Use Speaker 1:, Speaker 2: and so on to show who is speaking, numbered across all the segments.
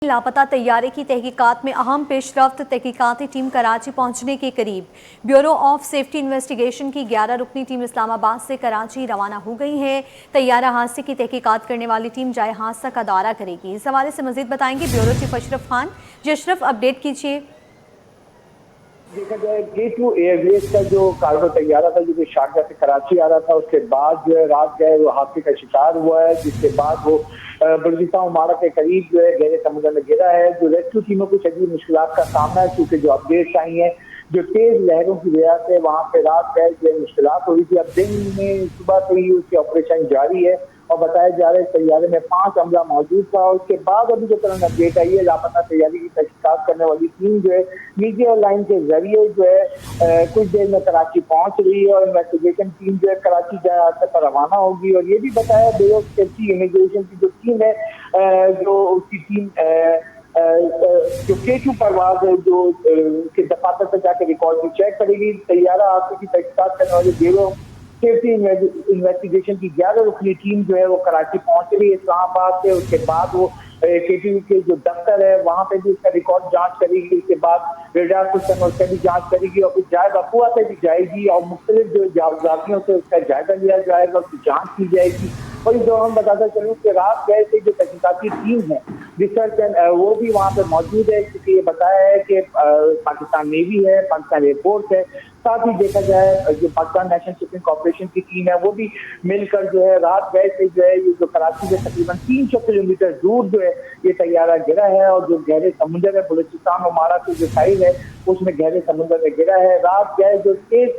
Speaker 1: लापता तैयारे की तहकीकात में अहम पेशरफ्त। तहकीकाती टीम कराची पहुंचने के करीब। ब्यूरो ऑफ सेफ्टी इन्वेस्टिगेशन की 11 रुकनी टीम इस्लामाबाद से कराची रवाना हो गई है। तैयारा हादसे की तहकीकात करने वाली टीम जाए हादसा का दौरा करेगी। इस हवाले से मजीद बताएंगे ब्यूरो चीफ अशरफ खान। जी अशरफ, अपडेट कीजिए।
Speaker 2: देखा जाए K2 एयरवेज का जो कार्गो तैयारा था जो कि शारजा से कराची आ रहा था, उसके बाद जो है रात गए वो हादसे का शिकार हुआ है, जिसके बाद वो बुर्गिस्तान उमारा के करीब जो है गहरे समुद्र में गिरा है। जो रेस्क्यू टीमों को शदीद मुश्किलात का सामना है, क्योंकि जो अपडेट्स आई हैं जो तेज लहरों की वजह से वहाँ पे रात गए जो मुश्किलात हुई थी। अब दिन में सुबह से ही उसकी ऑपरेशन जारी है और बताया जा रहा है तैयारे में 5 अमला मौजूद था। और उसके बाद अभी जो तुरंत अपडेट आई है, लापता तैयारी की तहकीकात करने वाली टीम जो है मीडिया लाइन के जरिए जो है कुछ देर में कराची पहुंच रही है और इन्वेस्टिगेशन टीम जो है कराची जाए हादसे पर रवाना होगी। और ये भी बताया ब्यूरो ऑफ सेफ्टी इमिग्रेशन की जो टीम है, जो उसकी टीम जो K2 परवाज है जो के दफातर पर जाकर रिकॉर्ड भी चेक करेगी। तैयारा हादसे की तहकीकात करने वाले ब्यूरो सेफ्टी इन्वेस्टिगेशन की 11 रुकनी टीम जो है वो कराची पहुंच रही है इस्लामाबाद से। उसके बाद वो K2 के जो दफ्तर है वहां पे भी उसका रिकॉर्ड जांच करेगी। उसके बाद रेडार सिस्टम उसका भी जांच करेगी और फिर जाए बकुआ पे भी जाएगी और मुख्तलिफ जो जातियों से उसका जायजा लिया जाएगा, उसकी जांच की जाएगी। और इस दौरान बताता चलूँ कि रात गए थे जो तहकीकाती टीम है रिसर्च वो भी वहाँ पे मौजूद है, क्योंकि ये बताया है कि पाकिस्तान नेवी है, पाकिस्तान एयरफोर्स है, साथ ही देखा जाए जो पाकिस्तान नेशनल शिपिंग कॉर्पोरेशन की टीम है वो भी मिलकर जो है रात गए से जो है ये जो कराची से तकरीबन 300 किलोमीटर दूर जो है ये तैयारा गिरा है। और जो गहरे समुद्र है बलूचिस्तान उमारा की जो साइड है उसमें गहरे समुद्र में गिरा है। रात गए जो तेज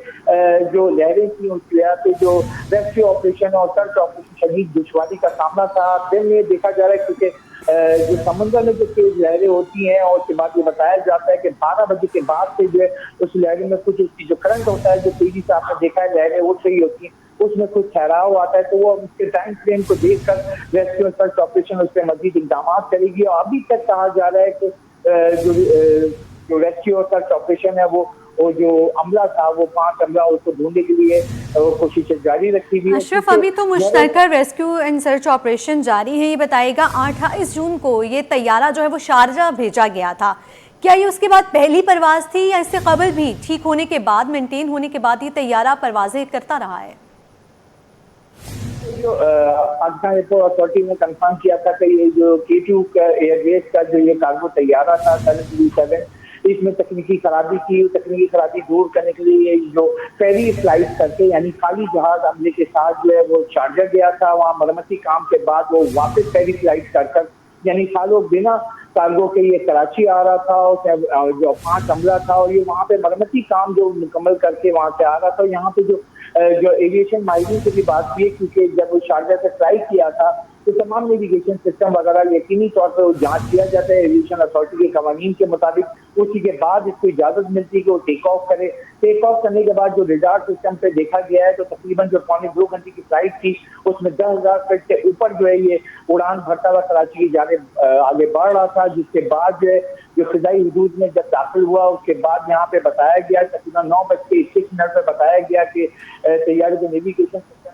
Speaker 2: जो लहरें थी उसकी वजह से जो रेस्क्यू ऑपरेशन और सर्च ऑपरेशन शदीद दुश्वारी का सामना था। दिन में देखा जा रहा है क्योंकि जो समुद्र में जो तेज लहरें होती हैं और उसके बाद ये बताया जाता है कि 12 बजे के बाद से जो है उस लहरें में कुछ उसकी जो करंट होता है जो तेजी से आपने देखा है लहरें उठ रही होती हैं, उसमें कुछ ठहराव आता है, तो वो उसके टाइम फ्रेम को देखकर रेस्क्यू और सर्च ऑपरेशन उस पर मजीद इकदाम करेगी। और अभी तक कहा जा रहा है कि जो रेस्क्यू और सर्च ऑपरेशन है वो जो अमला था वो 5 अमला उसको ढूंढने के लिए कोशिशें जारी रखी हुई है।
Speaker 1: अशरफ, अभी तो मुश्तरका रेस्क्यू एंड सर्च ऑपरेशन जारी है। ये बताएगा 28 जून को ये तैयारा जो है वो शारजा भेजा गया था, क्या ये उसके बाद पहली परवाज थी या इससे कबल भी ठीक होने के बाद, मेंटेन होने के बाद ये तैयारा परवाजें करता रहा है?
Speaker 2: जो पाकिस्तान एयरपोर्ट अथॉरिटी ने कंफर्म किया था कि ये जो K2 का एयरवेज का जो ये कार्गो तैयारा था 737 इसमें तकनीकी खराबी की, तकनीकी खराबी दूर करने के लिए जो फेरी फ्लाइट करके यानी खाली जहाज अमले के साथ जो है वो शारजा गया था। वहाँ मरम्मती काम के बाद वो वापस फेरी फ्लाइट कर यानी सालों बिना कार्गो के ये कराची आ रहा था और जो 5 अमला था और ये वहाँ पे मरम्मती काम जो मुकम्मल करके वहाँ से आ रहा था। यहाँ पे जो एविएशन माहिरीन से भी बात की है, क्योंकि जब वो शारजा से फ्लाई किया था तो तमाम नेविगेशन सिस्टम वगैरह यकीनी तौर पर वो जांच किया जाता है एविएशन अथॉरिटी के कवानीन के मुताबिक। उसी के बाद इसको इजाजत मिलती है कि वो टेक ऑफ करे। टेक ऑफ करने के बाद जो रेडार सिस्टम पे देखा गया है तो तकरीबन जो 2.25 घंटे की फ्लाइट थी उसमें 10,000 फीट से ऊपर जो है ये उड़ान भरता हुआ कराची की जानिब आगे बढ़ रहा था। जिसके बाद जो है जो फिजाई हदूद में जब दाखिल हुआ उसके बाद यहाँ पे बताया गया तकरीबन 9:21 पर बताया गया कि तैयारी के नेविगेशन
Speaker 3: सिस्टम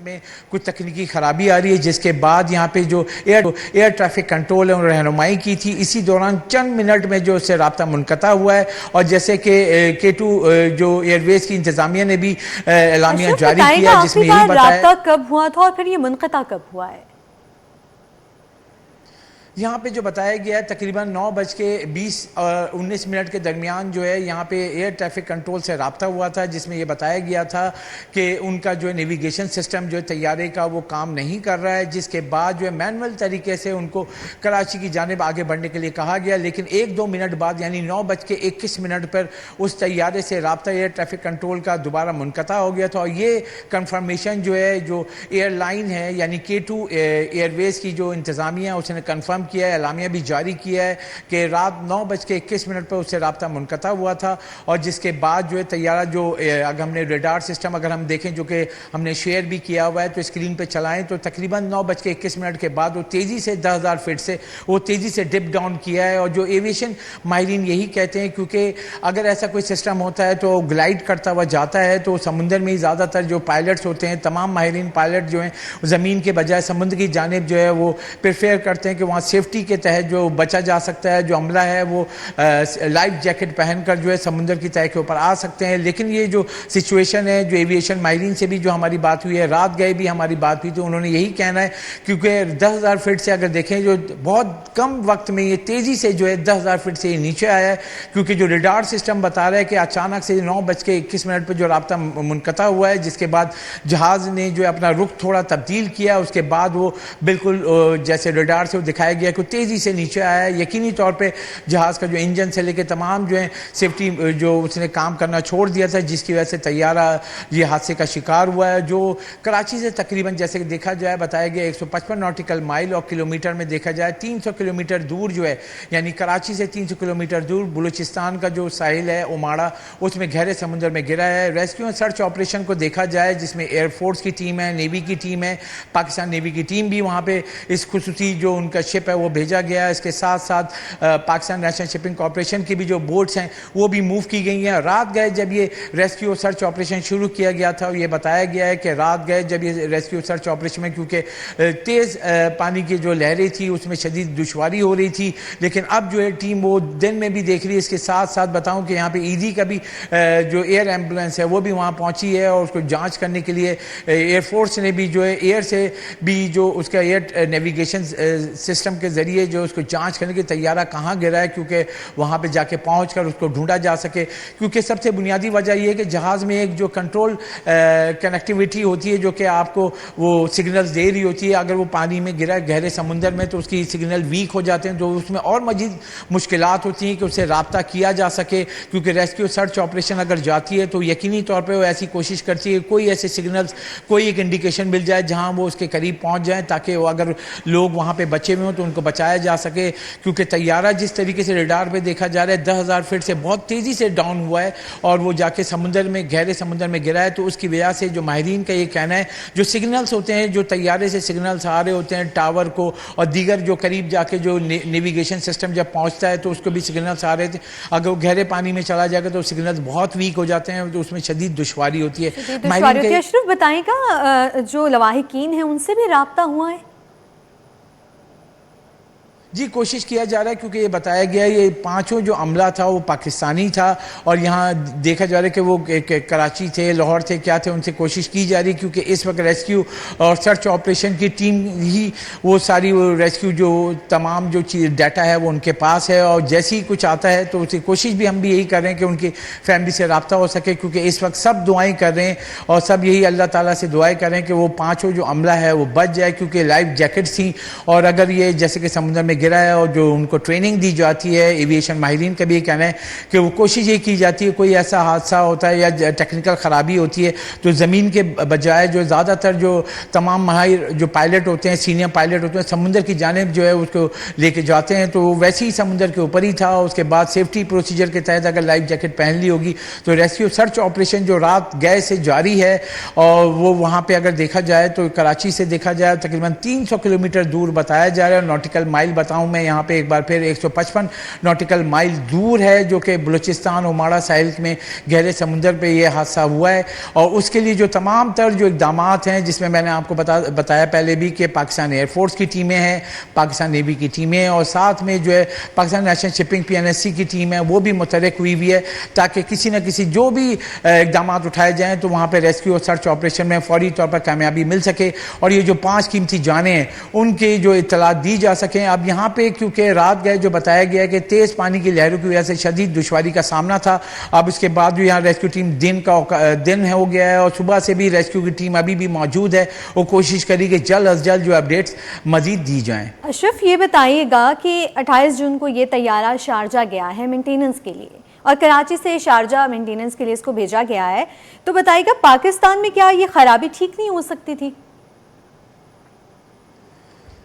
Speaker 3: में कुछ तकनीकी खराबी आ रही है, जिसके बाद यहाँ पे जो एयर ट्रैफिक कंट्रोल है उन्होंने रहनुमाई की थी। इसी दौरान चंद मिनट में जो उससे रब्ता मुनक़ता हुआ है और जैसे कि K2 जो एयरवेज की इंतजामिया ने भी एलामिया जारी किया जिसमें यही बताया
Speaker 1: कब हुआ था और फिर ये मुनक़ता कब हुआ है।
Speaker 3: यहाँ पे जो बताया गया है तकरीबन 9:20-19 के दरमियान जो है यहाँ पे एयर ट्रैफिक कंट्रोल से रब्ता हुआ था, जिसमें ये बताया गया था कि उनका जो है नेविगेशन सिस्टम जो है तैयारे का वो काम नहीं कर रहा है। जिसके बाद जो है मैनुअल तरीके से उनको कराची की जानिब आगे बढ़ने के लिए कहा गया, लेकिन 1-2 मिनट बाद यानी 9:21 पर उस तैयारे से रब्ता एयर ट्रैफिक कंट्रोल का दोबारा मुनक़ता हो गया था। और ये कन्फर्मेशन जो है जो एयरलाइन है यानी K2 एयरवेज की जो इंतज़ामिया है उसने कन्फर्म किया है, एलामिया भी जारी किया है कि रात 9:21 पर उससे रब्ता मुनक़ता हुआ था। और जिसके बाद जो है तैयारा जो अगर हमने रेडार सिस्टम अगर हम देखें जो कि हमने शेयर भी किया हुआ है तो स्क्रीन पे चलाएं तो तकरीबन 9:21 के बाद वो तेज़ी से 10,000 फीट से वो तेज़ी से डिप डाउन किया है। और जो एविएशन माहिरीन यही कहते हैं क्योंकि अगर ऐसा कोई सिस्टम होता है तो ग्लाइड करता हुआ जाता है तो समुद्र में ही ज़्यादातर जो पायलट्स होते हैं तमाम माहिरीन पायलट जो हैं ज़मीन के बजाय समुद्र की जानिब जो है वो प्रेफर करते हैं कि वहाँ सेफ्टी के तहत जो बचा जा सकता है, जो अमला है वो लाइफ जैकेट पहनकर जो है समुद्र की तह के ऊपर आ सकते हैं। लेकिन ये जो सिचुएशन है, जो एविएशन माहिरीन से भी जो हमारी बात हुई है, रात गए भी हमारी बात हुई, तो उन्होंने यही कहना है क्योंकि 10,000 फीट से अगर देखें जो बहुत कम वक्त में ये तेज़ी से जो है 10,000 फीट से ये नीचे आया है, क्योंकि जो रडार सिस्टम बता रहा है कि अचानक से 9:21 पर जो राब्ता मुनक़ता हुआ है, जिसके बाद जहाज़ ने जो है अपना रुख थोड़ा तब्दील किया, उसके बाद वो बिल्कुल जैसे रडार से वो दिखाया गया कि तेज़ी से नीचे आया है। यकीनी तौर पे जहाज़ का जो इंजन से लेकर तमाम जो है सेफ्टी जो उसने काम करना छोड़ दिया था, जिसकी वजह से तैयारा ये हादसे का शिकार हुआ है, जो कराची से तकरीबन जैसे देखा जाए बताया गया 155 नॉटिकल माइल और किलोमीटर में देखा जाए 300 किलोमीटर दूर जो है, यानी कराची से 300 किलोमीटर दूर बलूचिस्तान का जो साहिल है ओमाड़ा, उसमें गहरे समुद्र में गिरा है। रेस्क्यू एंड सर्च ऑपरेशन को देखा जाए जिसमें एयरफोर्स की टीम है, नेवी की टीम है, पाकिस्तान नेवी की टीम भी वहाँ पे इस खुसूसी जो उनका शिप है वो भेजा गया है। इसके साथ साथ पाकिस्तान नेशनल शिपिंग कॉरपोरेशन की भी जो बोट्स हैं वो भी मूव की गई हैं। रात गए जब ये रेस्क्यू और सर्च ऑपरेशन शुरू किया गया था, ये बताया गया है कि रात गए जब ये रेस्क्यू सर्च ऑपरेशन में क्योंकि तेज़ पानी की जो लहरें थी उसमें शदीद दुश्वारी हो रही थी, लेकिन अब जो है टीम वो दिन में भी देख रही है। इसके साथ साथ बताऊं कि यहाँ पे ईदी का भी जो एयर एम्बुलेंस है वो भी वहाँ पहुँची है और उसको जांच करने के लिए एयरफोर्स ने भी जो है एयर से भी जो उसका एयर नेविगेशन सिस्टम के ज़रिए जो उसको जाँच करने की तैयारा कहाँ गिरा है, क्योंकि वहाँ पर जाके पहुँच कर उसको ढूंढा जा सके। क्योंकि सबसे बुनियादी वजह यह है कि जहाज़ में एक जो कंट्रोल कनेक्टिविटी होती है जो कि आपको वो सिग्नल्स दे रही होती है, अगर वो पानी में गिरा गहरे समुंदर में तो उसकी सिग्नल वीक हो जाते हैं, तो उसमें और मजीद मुश्किलात होती हैं कि उससे रब्ता किया जा सके। क्योंकि रेस्क्यू सर्च ऑपरेशन अगर जाती है तो यकीनी तौर पे वो ऐसी कोशिश करती है कोई ऐसे सिग्नल्स, कोई एक इंडिकेशन मिल जाए जहां वो उसके करीब पहुंच जाए, ताकि वो अगर लोग वहां पे बचे हुए हों तो उनको बचाया जा सके। क्योंकि तैयारा जिस तरीके से रडार पे देखा जा रहा है 10,000 फीट से बहुत तेज़ी से डाउन हुआ है और वो जाके समुंदर में गहरे समुंदर में गिरा है, तो उसकी वजह से जो माहिरीन का ये कहना है जो सिग्नल्स होते हैं, जो तैयारे से सिग्नल्स आ रहे होते हैं टावर को और दीगर जो करीब जाके जो नेविगेशन सिस्टम जब पहुंचता है तो उसको भी सिग्नल्स आ रहे थे, अगर वो गहरे पानी में चला जाएगा तो सिग्नल्स बहुत वीक हो जाते हैं, तो उसमें शदीद दुश्वारी होती है।
Speaker 1: अशरफ बताएगा जो लवाहिकीन है उनसे भी राब्ता हुआ है?
Speaker 3: जी कोशिश किया जा रहा है, क्योंकि ये बताया गया है ये पांचों जो अमला था वो पाकिस्तानी था और यहाँ देखा जा रहा है कि वो कराची थे, लाहौर थे, क्या थे, उनसे कोशिश की जा रही है। क्योंकि इस वक्त रेस्क्यू और सर्च ऑपरेशन की टीम ही वो सारी वो रेस्क्यू जो तमाम जो चीज़ डाटा है वो उनके पास है और जैसे ही कुछ आता है तो उसकी कोशिश भी हम भी यही कर रहे हैं कि उनकी फैमिली से रब्ता हो सके। क्योंकि इस वक्त सब दुआएँ कर रहे हैं और सब यही अल्लाह ताला से दुआएँ कर रहे हैं कि वो पाँचों जो अमला है वो बच जाए, क्योंकि लाइफ जैकेट्स थी और अगर ये जैसे कि समुद्र में गिरा है और जो उनको ट्रेनिंग दी जाती है, एविएशन माहिरीन का भी ये कहना है कि वो कोशिश ये की जाती है कोई ऐसा हादसा होता है या टेक्निकल ख़राबी होती है तो ज़मीन के बजाय जो ज़्यादातर जो तमाम माहिर जो पायलट होते हैं, सीनियर पायलट होते हैं, समुद्र की जानिब जो है उसको लेके जाते हैं। तो वैसे ही समुद्र के ऊपर ही था। उसके बाद सेफ्टी प्रोसीजर के तहत अगर लाइफ जैकेट पहन ली होगी तो रेस्क्यू सर्च ऑपरेशन जो रात गए से जारी है और वो वहाँ पर अगर देखा जाए तो कराची से देखा जाए तकरीबन 300 किलोमीटर दूर बताया जा रहा है। नॉटिकल माइल बताऊँ मैं यहाँ पे एक बार फिर 155 नॉटिकल माइल दूर है, जो कि बलूचिस्तान ओमाड़ा साहिल में गहरे समुंदर पे ये हादसा हुआ है। और उसके लिए जो तमाम तर जो इक़दाम हैं, जिसमें मैंने आपको बताया पहले भी कि पाकिस्तान एयरफोर्स की टीमें हैं, पाकिस्तान नेवी की टीमें हैं और साथ में जो है पाकिस्तान नेशनल शिपिंग PNSC की टीम है वो भी मुतहरिक हुई हुई है, ताकि किसी न किसी जो भी इक़दाम उठाए जाएँ तो वहाँ पर रेस्क्यू और सर्च ऑपरेशन में फौरी तौर पर कामयाबी मिल सके और ये जो 5 कीमती जानें हैं उनके जो इत्तला दी जा सकें। अब यहाँ पे क्योंकि रात गए जो बताया गया है कि तेज़ पानी की लहरों की वजह से शदीद दुश्वारी का सामना था। अब उसके बाद भी यहाँ रेस्क्यू टीम दिन हो गया है और सुबह से भी रेस्क्यू की टीम अभी भी मौजूद है। वो कोशिश करी कि जल्द अज जल्द जो अपडेट्स मजीद दी जाएँ।
Speaker 1: अशरफ ये बताइएगा कि 28 जून को ये तैयारा शारजा गया है मेंटेनेंस के लिए और कराची से शारजा मेंटेनेंस के लिए इसको भेजा गया है, तो बताइएगा पाकिस्तान में क्या ये खराबी ठीक नहीं हो सकती थी?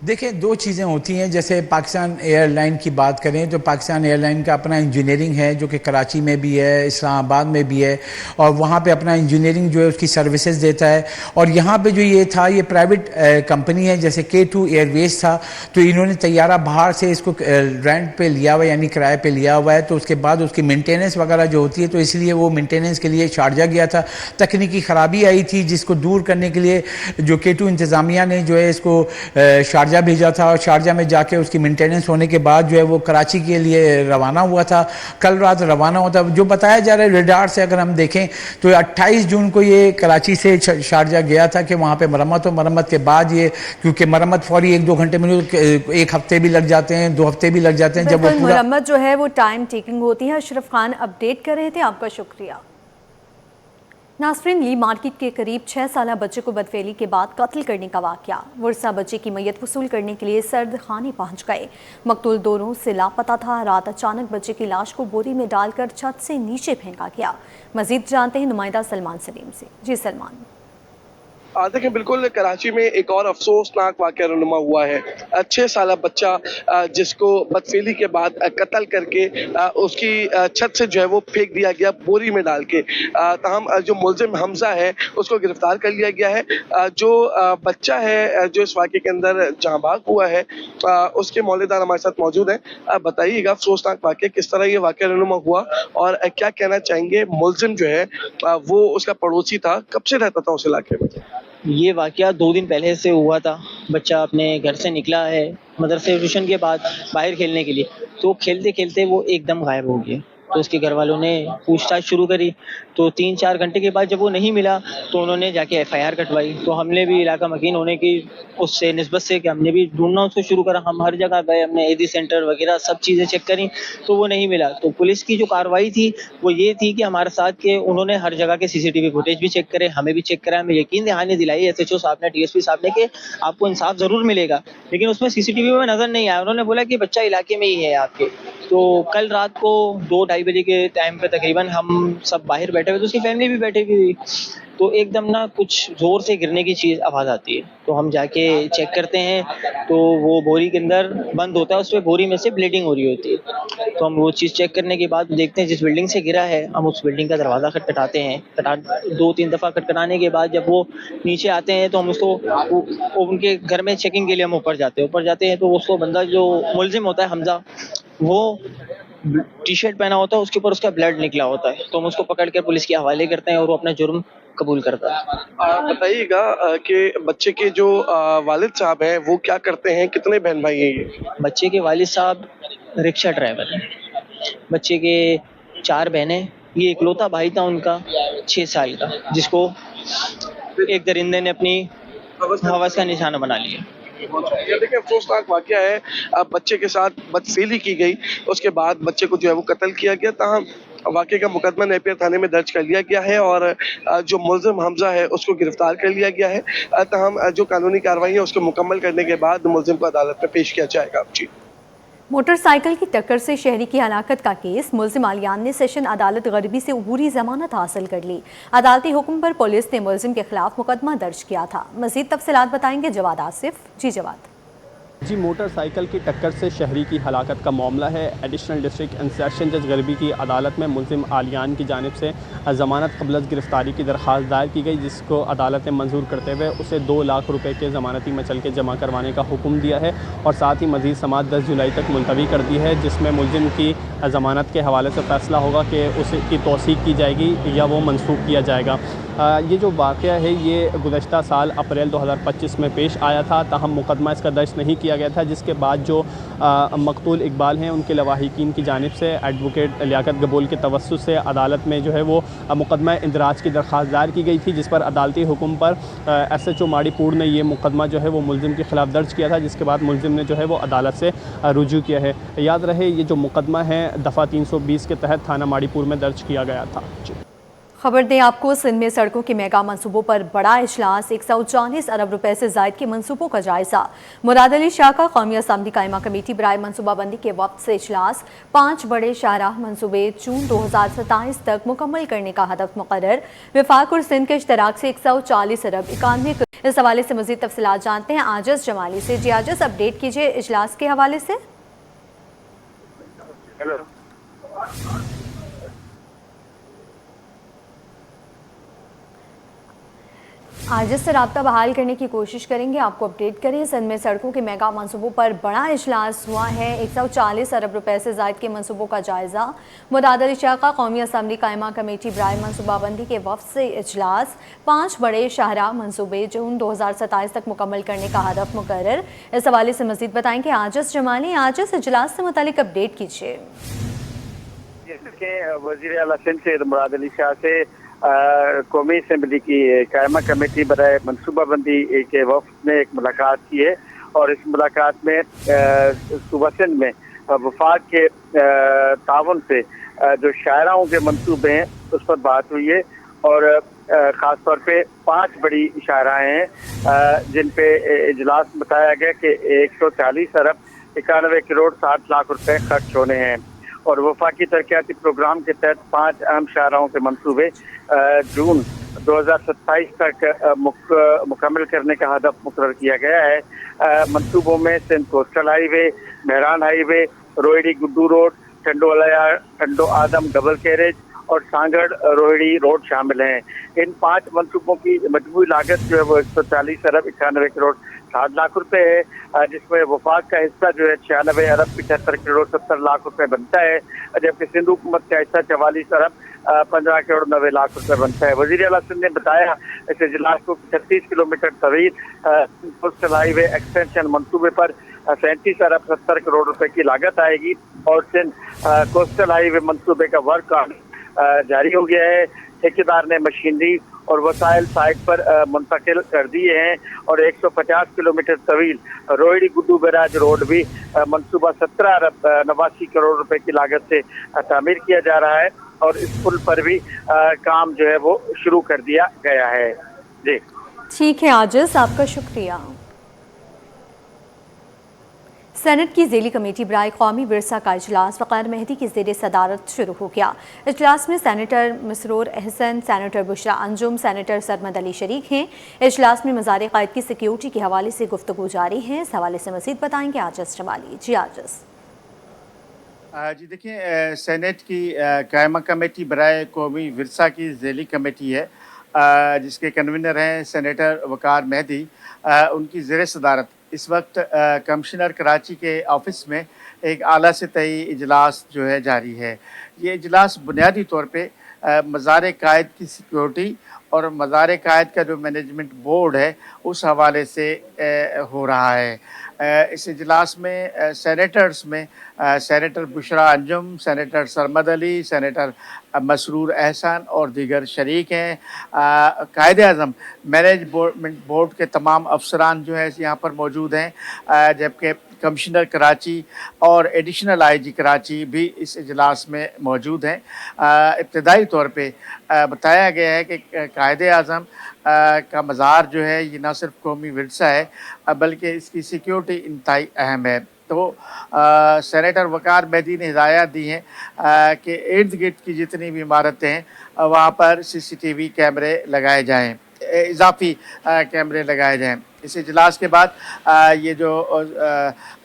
Speaker 3: देखिए दो चीज़ें होती हैं। जैसे पाकिस्तान एयरलाइन की बात करें तो पाकिस्तान एयरलाइन का अपना इंजीनियरिंग है जो कि कराची में भी है, इस्लामाबाद में भी है और वहाँ पे अपना इंजीनियरिंग जो है उसकी सर्विसेज देता है। और यहाँ पे जो ये था ये प्राइवेट कंपनी है, जैसे K2 एयरवेज था, तो इन्होंने तैयारा बाहर से इसको रेंट पे लिया हुआ है यानी किराए पे लिया हुआ है। तो उसके बाद उसकी मेंटेनेंस वगैरह जो होती है तो इसलिए वो मेंटेनेंस के लिए शारजा गया था। तकनीकी ख़राबी आई थी जिसको दूर करने के लिए जो K2 इंतज़ामिया ने जो है इसको शारजा शारजा भेजा था और शारजा में जाके उसकी मेंटेनेंस होने के बाद जो है वो कराची के लिए रवाना हुआ था। कल रात रवाना हुआ था। जो बताया जा रहा है रेडार से अगर हम देखें तो 28 जून को ये कराची से शारजा गया था कि वहाँ पे मरम्मत के बाद ये, क्योंकि मरम्मत फौरी 1-2 घंटे में, 1 हफ्ते भी लग जाते हैं, 2 हफ्ते भी लग जाते हैं जब वो पूरा
Speaker 1: मरम्मत जो है वो टाइम टेकिंग होती है। अशरफ खान अपडेट कर रहे थे, आपका शुक्रिया। नासरीन, ली मार्केट के करीब 6 साला बच्चे को बदफेली के बाद कत्ल करने का वाकया। वर्षा बच्चे की मैयत वसूल करने के लिए सर्द खाने पहुंच गए। मकतूल 2 रोज से लापता था। रात अचानक बच्चे की लाश को बोरी में डालकर छत से नीचे फेंका गया। मजीद जानते हैं नुमाइंदा सलमान सलीम से। जी सलमान।
Speaker 4: देखिए, बिल्कुल कराची में एक और अफसोसनाक वाक़या रूनुमा हुआ है। 6 साला बच्चा जिसको बदफेली के बाद कत्ल करके उसकी छत से जो है वो फेंक दिया गया बोरी में डाल के। ताहम जो मुलजिम हमजा है उसको गिरफ्तार कर लिया गया है। जो बच्चा है जो इस वाक़े के अंदर जहाँ भाग हुआ है उसके मौलेदार हमारे साथ मौजूद हैं। बताइएगा अफसोसनाक वाक़या, किस तरह ये वाक़या रूनुमा हुआ और क्या कहना चाहेंगे? मुलजिम जो है वो उसका पड़ोसी था, कब से रहता था उस इलाके में?
Speaker 5: ये वाक़या 2 दिन पहले से हुआ था। बच्चा अपने घर से निकला है मदरसे ट्यूशन के बाद बाहर खेलने के लिए, तो खेलते-खेलते वो एकदम गायब हो गया। तो उसके घर वालों ने पूछताछ शुरू करी, तो 3-4 घंटे के बाद जब वो नहीं मिला तो उन्होंने जाके एफआईआर कटवाई। तो हमने भी इलाका मकीन होने की उससे निस्बत से कि हमने भी ढूंढना उसको शुरू करा। हम हर जगह गए, हमने एडी सेंटर वगैरह सब चीज़ें चेक करी, तो वो नहीं मिला। तो पुलिस की जो कार्रवाई थी वो ये थी कि हमारे साथ के उन्होंने हर जगह के सीसीटीवी फुटेज भी चेक करे, हमें भी चेक कराया। हमें यकीन दहानी दिलाई एसएचओ साहब ने, डीएसपी साहब ने कि आपको इंसाफ जरूर मिलेगा, लेकिन उसमें सीसीटीवी में नजर नहीं आया। उन्होंने बोला कि बच्चा इलाके में ही है आपके। तो कल रात को 2-2:30 बजे के टाइम पे तकरीबन हम सब बाहर बैठे हुए, तो उसकी फैमिली भी बैठी हुई, तो एकदम ना कुछ जोर से गिरने की चीज़ आवाज़ आती है। तो हम जाके चेक करते हैं तो वो बोरी के अंदर बंद होता है, उस पर बोरी में से ब्लीडिंग हो रही होती है। तो हम वो चीज़ चेक करने के बाद देखते हैं जिस बिल्डिंग से गिरा है, हम उस बिल्डिंग का दरवाज़ा खटखटाते हैं। 2-3 दफ़ा खटखटाने के बाद जब वो नीचे आते हैं तो हम उसको उनके घर में चेकिंग के लिए हम ऊपर जाते हैं तो उसको बंदा जो मुलजिम होता है हमजा, वो टी शर्ट पहना होता है, उसके ऊपर उसका ब्लड निकला होता है। तो हम उसको पकड़ कर पुलिस के हवाले करते हैं और वो अपना जुर्म कबूल करता है।
Speaker 4: बताइएगा कि बच्चे के जो वालिद साहब हैं वो क्या करते हैं? कितने बहन भाई हैं ये?
Speaker 5: बच्चे के वालिद साहब रिक्शा ड्राइवर हैं। बच्चे के 4 बहनें, ये इकलौता भाई था उनका 6 साल का, जिसको एक दरिंदे ने अपनी हवस का निशाना बना लिया।
Speaker 4: ये देखिए अफसोसनाक वाक़या है। बच्चे के साथ बदफेली की गई, उसके बाद बच्चे को जो है वो कत्ल किया गया। ताहम वाक़े का मुकदमा नेपियर थाने में दर्ज कर लिया गया है और जो मुलजिम हमजा है उसको गिरफ्तार कर लिया गया है। ताहम जो कानूनी कार्रवाई है उसको मुकम्मल करने के बाद मुलजिम को अदालत में पेश किया जाएगा। जी।
Speaker 1: मोटरसाइकिल की टक्कर से शहरी की हलाकत का केस, मुलजिम आलियान ने सेशन अदालत गरबी से अबूरी जमानत हासिल कर ली। अदालती हुक्म पर पुलिस ने मुलजिम के खिलाफ मुकदमा दर्ज किया था। मजीद तफसीलात बताएंगे जवाद आसिफ। जी जवाद।
Speaker 6: जी, मोटरसाइकिल की टक्कर से शहरी की हलाकत का मामला है। एडिशनल डिस्ट्रिक्ट एंड सेशन जज गरबी की अदालत में मुलजिम आलियान की जानिब से ज़मानत क़ब्ल गिरफ़्तारी की दरख्वास्त दायर की गई, जिसको अदालत ने मंजूर करते हुए उसे 2 लाख रुपए के ज़मानती मचल के जमा करवाने का हुक्म दिया है और साथ ही मज़ीद समाअत 10 जुलाई तक मुलतवी कर दी है, जिसमें मुलजिम की ज़मानत के हवाले से फ़ैसला होगा कि उसकी तौसीक़ की जाएगी या वो मनसूख किया जाएगा। ये जो वाक़या है ये गुज़श्ता साल अप्रैल 2025 में पेश आया था, ताहम मुकदमा इसका दर्ज नहीं किया गया था, जिसके बाद जो मकतूल इकबाल हैं उनके लवाहिकीन की जानिब से एडवोकेट लियाकत गबोल के तवस्सुत से अदालत में जो है वो मुकदमा इंदराज की दरख्वास्त दायर की गई थी, जिस पर अदालती हुक्म पर SHO माड़ीपुर ने ये मुकदमा जो है वो मुलजिम के ख़िलाफ़ दर्ज किया था, जिसके बाद मुलजिम ने जो है वो अदालत से रुजू किया है। याद रहे ये जो मुकदमा है दफ़ा 320 के तहत थाना माड़ीपुर में दर्ज किया गया था।
Speaker 1: खबर दें आपको, सिंध में सड़कों के मेगा मंसूबों पर बड़ा इजलास, 140 अरब रुपए से जायद के मंसूबों का जायजा। मुराद अली शाह का कौमी असम्बली कायमा कमेटी बराए मनसूबाबंदी के वक्त से इजलास। 5 बड़े शाहराह मंसूबे जून 2027 तक मुकम्मल करने का हदफ मुकर्रर। विफाक और सिंध के इश्तराक से 140 अरब 91। इस हवाले से मज़ीद तफसीलात जानते हैं आजज जमाली से। जी आजज, अपडेट कीजिए इजलास के हवाले से। आज से रब्ता बहाल करने की कोशिश करेंगे, आपको अपडेट करें। सिंध में सड़कों के मेगा मंसूबों पर बड़ा इजलास हुआ है। 140 अरब रुपए से ज़ायद के मंसूबों का जायज़ा। मुतादिल इशक़ा कौमी असम्बली कायमा कमेटी बराए मनसूबाबंदी के वफ़द से इजलास। 5 बड़े शाहराह मंसूबे जून 2027 तक मुकम्मल करने का हदफ मुकर्रर। इस हवाले से मज़ीद बताएंगे आजिज़ जमाली। आजिज़, इजलास से मुतालिक अपडेट कीजिए।
Speaker 2: वज़ीर आला सिंध से मुराद अली शाह से कौमी असम्बली की कायमा कमेटी बराए मनसूबाबंदी के वफ़द ने एक मुलाकात की है और इस मुलाकात में सूबा सिंध में वफाक के तावन से जो शायराओं के मंसूबे हैं उस पर बात हुई है और ख़ास तौर पे 5 बड़ी शायराएँ हैं जिन पे इजलास बताया गया कि 140 अरब 91 करोड़ 60 लाख रुपए खर्च होने हैं और वफाकी तरक्याती प्रोग्राम के तहत 5 अहम शाहराहों के मंसूबे जून 2027 तक मुकम्मल करने का हदफ मुकर्रर किया गया है। मंसूबों में Sindh coastal highway, Mehran highway, Rohri Guddu road, Tando Adam double carriage और सांगड़ रोहिड़ी रोड शामिल हैं। इन 5 मंसूबों की मजमूई लागत जो है वो 140 अरब 91 करोड़ 60 लाख रुपए है, जिसमें वफाक का हिस्सा जो है 96 अरब 75 करोड़ 70 लाख रुपए बनता है, जबकि सिंध हुकूमत का हिस्सा 44 अरब 15 करोड़ 90 लाख रुपए बनता है। वज़ीर आला सिंध ने बताया इस इजलास को 36 किलोमीटर तवील कोस्टल हाईवे एक्सटेंशन मंसूबे पर 37 अरब 70 करोड़ रुपए की लागत आएगी और सिंध कोस्टल हाईवे मंसूबे का वर्क जारी हो गया है। ठेकेदार ने मशीनरी और वसाइल साइट पर मुंतकिल कर दिए हैं और 150 किलोमीटर तवील रोहिड़ी गुड्डू बैराज रोड भी मंसूबा 17 अरब 89 करोड़ रुपए की लागत से तामीर किया जा रहा है और इस पुल पर भी काम जो है वो शुरू कर दिया गया है। जी
Speaker 1: ठीक है आजिज़, आपका शुक्रिया। सेनेट की ज़ेली कमेटी बराए कौमी विरसा का इजलास फ़क़ीर मेहदी की ज़ेर सदारत शुरू हो गया। इजलास में senator Masroor Ahsan, senator Bushra Anjum, senator Sarmad Ali शरीक हैं। इजलास में मज़ार क़ायद की सिक्योरिटी के हवाले से गुफ्तगू जारी है। इस हवाले से मज़ीद बताएंगे आजिज़ जमाली। जी आजिज़।
Speaker 7: जी देखिए, सेनेट की कायमा कमेटी बराए कौमी विरसा की ज़ेली कमेटी है जिसके कन्वीनर हैं सेनेटर वक़ार मेहदी। उनकी ज़ेर सदारत इस वक्त कमिश्नर कराची के ऑफिस में एक आला सतही इजलास जो है जारी है। ये इजलास बुनियादी तौर पे मज़ार कायद की सिक्योरिटी और मज़ार कायद का जो मैनेजमेंट बोर्ड है उस हवाले से हो रहा है। इस इजलास में सेनेटर्स में senator Bushra Anjum, senator Sarmad Ali, senator Masroor Ehsan और दीगर शरीक हैं। कायद आज़म मैनेजमेंट बोर्ड के तमाम अफसरान जो है यहाँ पर मौजूद हैं, जबकि कमिश्नर कराची और एडिशनल आईजी कराची भी इस इजलास में मौजूद हैं। इब्तदाई तौर पे बताया गया है कि कायद आज़म का मज़ार जो है ये न सिर्फ कौमी विरसा है बल्कि इसकी सिक्योरिटी इंतहाई अहम है। तो सेनेटर वक़ार मेहदी ने हिदायत दी हैं कि इर्द गिर्द की जितनी भी इमारतें हैं वहाँ पर CCTV कैमरे लगाए जाएँ, इजाफी कैमरे लगाए जाएँ। इस इजलास के बाद ये जो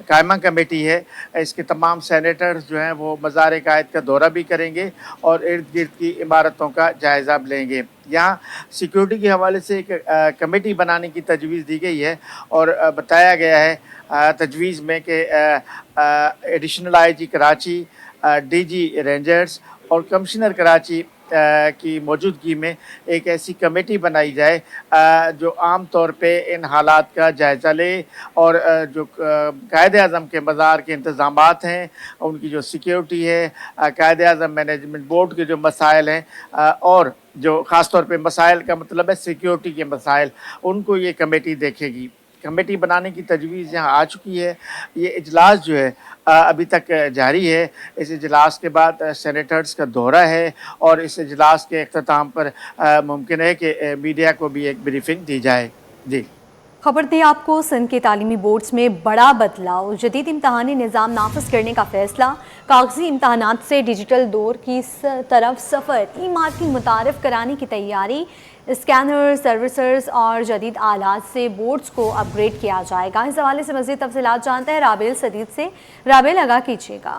Speaker 7: कायमा कमेटी है इसके तमाम सेनेटर्स जो हैं वो मज़ार कायद का दौरा भी करेंगे और इर्द गिर्द की इमारतों का जायज़ा लेंगे। यहाँ सिक्योरिटी के हवाले से एक कमेटी बनाने की तजवीज़ दी गई है और बताया गया है तजवीज़ में कि additional IG Karachi, DG rangers और कमिश्नर कराची की मौजूदगी में एक ऐसी कमेटी बनाई जाए जो आम तौर पे इन हालात का जायज़ा ले और जो कायद आज़म के मज़ार के इंतज़ामात हैं, उनकी जो सिक्योरिटी है, कायद आज़म मैनेजमेंट बोर्ड के जो मसाइल हैं और जो ख़ास तौर पे मसाइल का मतलब है सिक्योरिटी के मसाइल, उनको ये कमेटी देखेगी। कमेटी बनाने की तजवीज़ यहाँ आ चुकी है। ये इजलास जो है अभी तक जारी है। इस इजलास के बाद सेनेटर्स का दौरा है और इस इजलास के अख्ताम पर मुमकिन है कि मीडिया को भी एक ब्रीफिंग दी जाए। जी
Speaker 1: खबर दें आपको, सिंध के तालीमी बोर्ड्स में बड़ा बदलाव, जदीद इम्तहानी निज़ाम नाफिज करने का फैसला, कागजी इम्तहानात से डिजिटल दौर की तरफ सफ़र, ई-मार्किंग मुतारिफ कराने की तैयारी, स्कैनर सर्विसर्स और जदीद आलात से बोर्ड्स को अपग्रेड किया जाएगा। इस हवाले से मज़ीद तफसीलात जानते हैं राबेल सदीद से। राबेल, आगाह कीजिएगा।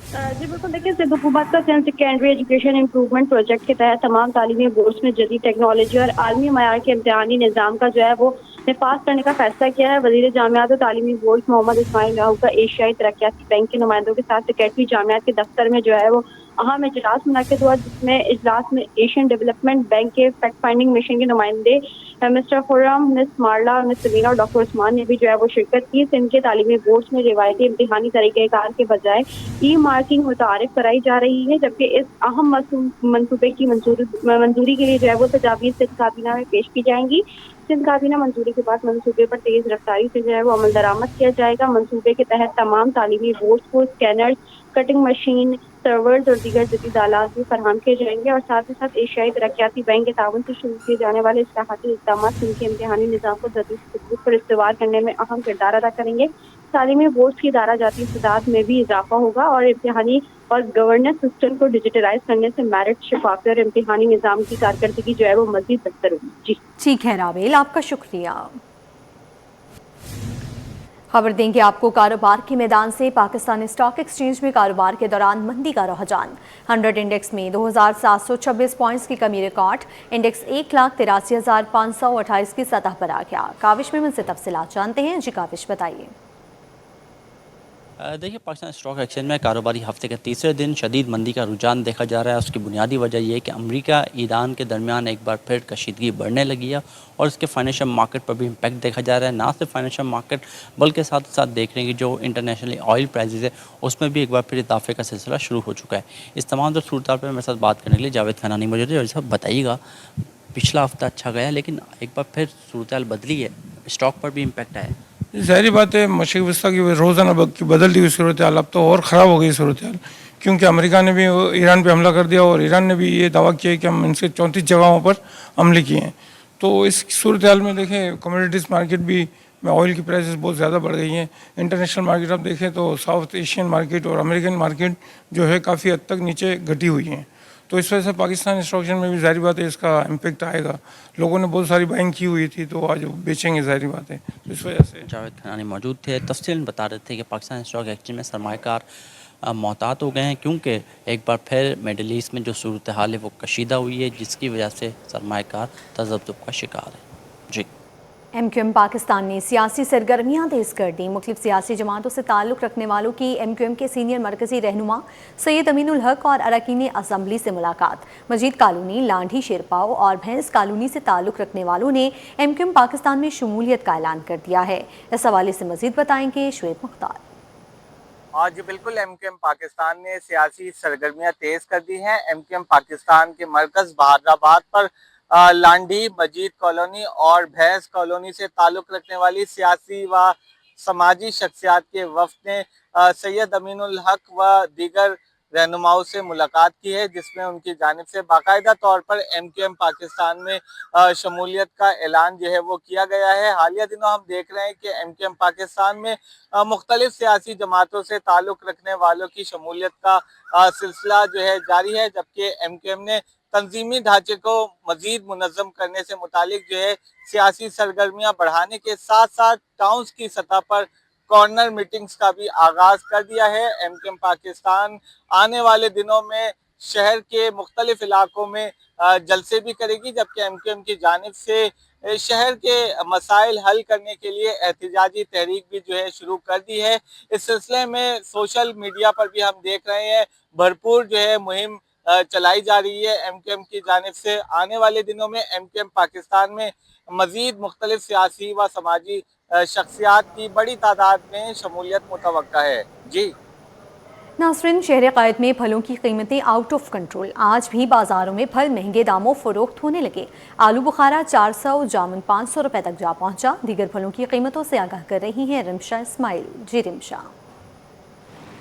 Speaker 8: जी बिल्कुल, देखिए सिंध हुकूमत का सेंट सेकेंडरी एजुकेशन इम्प्रूवमेंट प्रोजेक्ट के तहत तमाम तालीमी बोर्ड्स में जदीद टेक्नोलॉजी और आलमी मयार के इम्तिहानी निज़ाम का जो है वो नफाज करने का फैसला किया है। वज़ीर जामियात और तालीमी बोर्ड मोहम्मद इस्माइल लाहू का एशियाई तरक्याती बैंक के नुमाइंदों के साथ सेक्रेटरी जामियात के दफ्तर में जो है वो अहम इजलास मुनक़िद हुआ, जिसमें इजलास में एशियन डेवलपमेंट बैंक के फैक्ट फाइंडिंग मिशन के नुमाइंदे मिस्टर खुर्रम, मिस मारला, मिस समीना और डॉक्टर उस्मान ने भी जो है वो शिरकत की। सिंध के तालीमी बोर्ड्स में रिवायती इम्तिहानी तरीक़ेकार के बजाय ई मार्किंग मुतारिफ कराई जा रही है, जबकि इस अहम मनसूबे की मंजूरी के लिए जो है वो तजावीज़ सिंध काबीना में पेश की जाएंगी। सिंध काबीना मंजूरी के बाद मंसूबे पर तेज रफ्तारी से जो है वो अमल दरामद किया जाएगा। मंसूबे के तहत तमाम तालीमी बोर्ड्स को स्कैनर्स, कटिंग मशीन, सर्वर्स और दीगर जदीद आलात भी फराहम किए जाएंगे और साथ ही साथ एशियाई तरक्याती बैंक के ताउन से शुरू किए जाने वाले इस्लाहाती इक़दाम सिंध के इम्तिहानी निज़ाम को जदीद सुकूत पर इस्तेवार करने में अहम किरदार अदा करेंगे। तालीमी बोर्ड्स की दारा जाती इस्तेदाद में भी इजाफा होगा और इम्तिहानी और गवर्नेंस सिस्टम को डिजिटलाइज करने से मेरिट, शफाफियत और इम्तिहानी निज़ाम की कारकर्दगी जो है वो मज़ीद बेहतर होगी। जी
Speaker 1: ठीक है रावेल, आपका शुक्रिया। खबर देंगे आपको कारोबार के मैदान से। पाकिस्तानी स्टॉक एक्सचेंज में कारोबार के दौरान मंदी का रुझान। 100 इंडेक्स में 2726 पॉइंट्स की कमी रिकॉर्ड। इंडेक्स 1,83,528 की सतह पर आ गया। काविश में से तफसीलात जानते हैं। जी काविश, बताइए।
Speaker 9: देखिए, पाकिस्तान स्टॉक एक्सचेंज में कारोबारी हफ्ते के तीसरे दिन शदीद मंदी का रुझान देखा जा रहा है। उसकी बुनियादी वजह यह है कि अमेरिका ईरान के दरमियान एक बार फिर कशीदगी बढ़ने लगी है और इसके फाइनेंशियल मार्केट पर भी इम्पैक्ट देखा जा रहा है। ना सिर्फ फाइनेंशियल मार्केट बल्कि साथ साथ देख रहे हैं कि जो इंटरनेशनली ऑयल प्राइसेस है उसमें भी एक बार फिर इजाफे का सिलसिला शुरू हो चुका है। इस तमाम जो सूरत पर मेरे साथ बात करने के लिए जावेद खनानी मौजूद है। जावेद साहब, बताइएगा, पिछला हफ्ता अच्छा गया लेकिन एक बार फिर सूरत बदली है, स्टॉक पर भी इम्पैक्ट आया है।
Speaker 10: ज़ाहिर बात है, मशरक़ी वस्ता की रोज़ाना की बदलती हुई सूरत हाल अब तो और ख़राब हो गई सूरत हाल, क्योंकि अमेरिका ने भी ईरान पे हमला कर दिया और ईरान ने भी ये दावा किया कि हम इनसे 34 जगहों पर हमले किए हैं। तो इस सूरत हाल में देखें, कमोडिटीज़ मार्केट भी में ऑयल की प्राइसेस बहुत ज़्यादा बढ़ गई हैं। इंटरनेशनल मार्केट आप देखें तो साउथ एशियन मार्केट और अमेरिकन मार्केट जो है काफ़ी हद तक नीचे घटी हुई हैं। तो इस वजह से पाकिस्तान स्टॉक एक्सचेंज में भी ज़ाहिर बात है इसका इम्पैक्ट आएगा। लोगों ने बहुत सारी बाइंग की हुई थी तो आज बेचेंगे, ज़ाहिर बात है। तो इस वजह से
Speaker 9: जावेद खनानी मौजूद थे, तफसील बता रहे थे कि पाकिस्तान स्टॉक एक्सचेंज में सरमाएकार मोहतात हो गए हैं, क्योंकि एक बार फिर मिडल ईस्ट में जो सूरत हाल है वो कशीदा हुई है, जिसकी वजह से सरमाएकार तज़ब्ज़ुब का शिकार है। जी,
Speaker 1: MQM पाकिस्तान ने सियासी सरगर्मियां तेज कर दी। मुख्तलिफ सियासी जमातों से ताल्लुक़ रखने वालों की MQM के सीनियर मरकज़ी रहनुमा सैयद अमीनुल हक और अरकान असम्बली से मुलाकात। मजीद कॉलोनी, लांढी शेरपाओ और भैंस कॉलोनी से ताल्लुक़ रखने वालों ने MQM पाकिस्तान में शमूलियत का ऐलान कर दिया है। इस हवाले से मजीद बताएंगे शुएब मुख्तार।
Speaker 11: आज बिल्कुल MQM पाकिस्तान ने सियासी सरगर्मियां तेज कर दी हैं। MQM पाकिस्तान के मरकज़ बहादराबाद पर लांडी, मजीद कॉलोनी और भैंस कॉलोनी से ताल्लुक़ रखने वाली सियासी व समाजी शख्सियात के वफ़द ने सैयद अमीनुल हक व दीगर रहनुमाओं से मुलाकात की है, जिसमें उनकी जानिब से बाकायदा तौर पर MQM पाकिस्तान में शमूलियत का ऐलान जो है वो किया गया है। हालिया दिनों हम देख रहे हैं कि MQM पाकिस्तान में मुख्तलिफ सियासी जमातों से ताल्लुक़ रखने वालों की शमूलियत का सिलसिला जो है जारी है, जबकि MQM ने तंजीमी ढांचे को मजीद मुनज़्ज़म करने से मुतालिक जो है सियासी सरगर्मियाँ बढ़ाने के साथ साथ टाउन्स की सतह पर कॉर्नर मीटिंग्स का भी आगाज़ कर दिया है। MQM पाकिस्तान आने वाले दिनों में शहर के मुख्तलिफ इलाकों में जलसे भी करेगी, जबकि MQM की जानिब से शहर के मसाइल हल करने के लिए एहतजाजी तहरीक भी जो है शुरू कर दी है। इस सिलसिले में सोशल मीडिया पर भी हम देख रहे हैं भरपूर जो है मुहिम चलाई जा रही है MQM की जानिब से। आने वाले दिनों में MQM पाकिस्तान में मजीद मुख्तलिफ सियासी व समाजी शख्सियात की बड़ी तादाद में शमूलियत मुतवक्का है। जी
Speaker 1: नाज़रीन, शहर क़ायद में फलों की कीमतें आउट ऑफ कंट्रोल। आज भी बाजारों में फल महंगे दामों फ़रोख्त होने लगे। आलू बुखारा 400, जामुन 500 रुपए तक जा पहुंचा। दीगर फलों की कीमतों से आगाह कर रही हैं रिमशा इस्माइल। जी रिमशा।